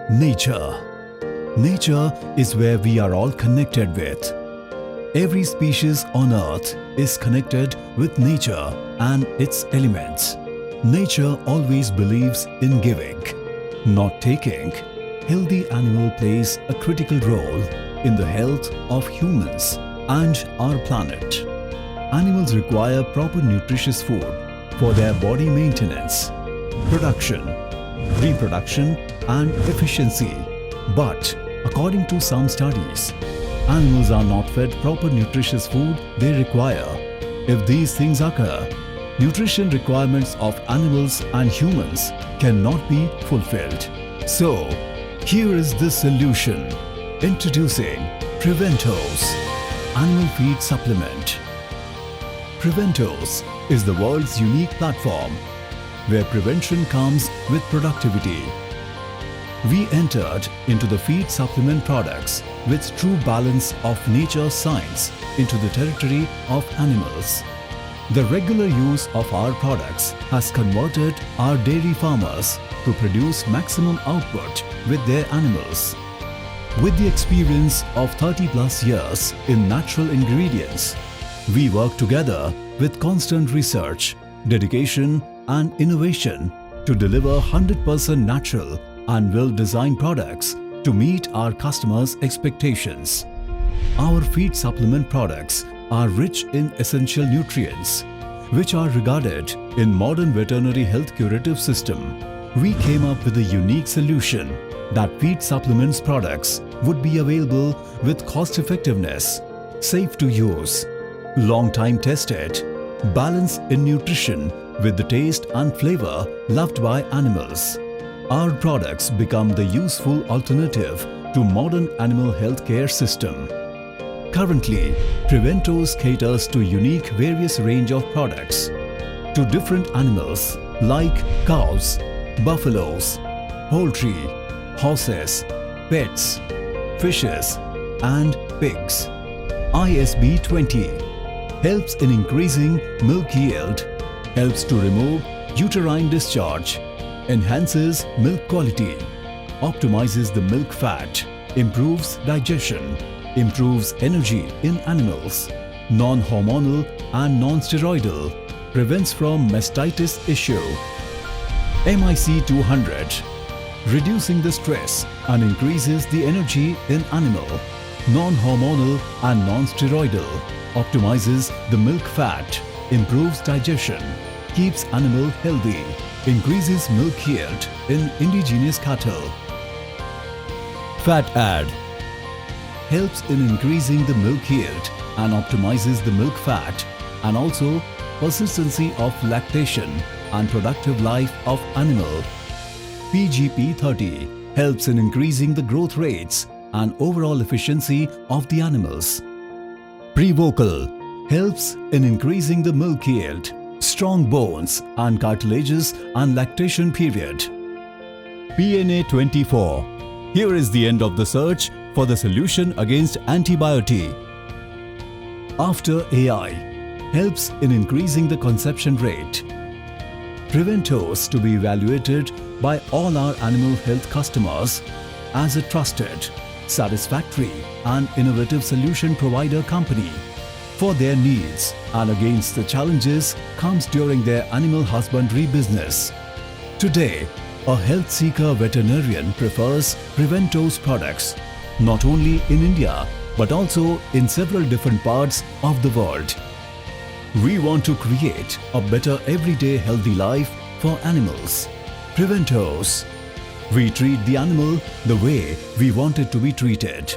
Nature. Nature is where we are all connected with. Every species on Earth is connected with nature and its elements. Nature always believes in giving, not taking. Healthy animal plays a critical role in the health of humans and our planet. Animals require proper nutritious food for their body maintenance, production, reproduction and efficiency. But according to some studies, animals are not fed proper nutritious food they require. If these things occur, nutrition requirements of animals and humans cannot be fulfilled. So, here is the solution. Introducing Preventos Animal Feed Supplement. Preventos is the world's unique platform where prevention comes with productivity. We entered into the feed supplement products with true balance of nature science into the territory of animals. The regular use of our products has converted our dairy farmers to produce maximum output with their animals. With the experience of 30+ years in natural ingredients, we work together with constant research, dedication and innovation to deliver 100% natural and well-designed products to meet our customers' expectations. Our feed supplement products are rich in essential nutrients, which are regarded in modern veterinary health curative system. We came up with a unique solution that feed supplements products would be available with cost effectiveness, safe to use, long time tested, balance in nutrition with the taste and flavor loved by animals. Our products become the useful alternative to modern animal health care system. Currently, Preventos caters to unique various range of products to different animals like cows, buffaloes, poultry, horses, pets, fishes and pigs. ISB 20 helps in increasing milk yield, helps to remove uterine discharge, enhances milk quality, optimizes the milk fat, improves digestion, improves energy in animals, non-hormonal and non-steroidal, prevents from mastitis issue. MIC 200 reducing the stress and increases the energy in animal, non-hormonal and non-steroidal, optimizes the milk fat, improves digestion, keeps animal healthy, increases milk yield in indigenous cattle. Fat Add helps in increasing the milk yield and optimizes the milk fat and also persistency of lactation and productive life of animal. PGP 30 helps in increasing the growth rates and overall efficiency of the animals. Prevocal helps in increasing the milk yield, strong bones and cartilages and lactation period. PNA 24. Here is the end of the search for the solution against antibiotic. After AI helps in increasing the conception rate. Preventos to be evaluated by all our animal health customers as a trusted, satisfactory and innovative solution provider company for their needs and against the challenges comes during their animal husbandry business. Today, a health seeker veterinarian prefers Preventos products not only in India but also in several different parts of the world. We want to create a better everyday healthy life for animals. Preventos. We treat the animal the way we want it to be treated.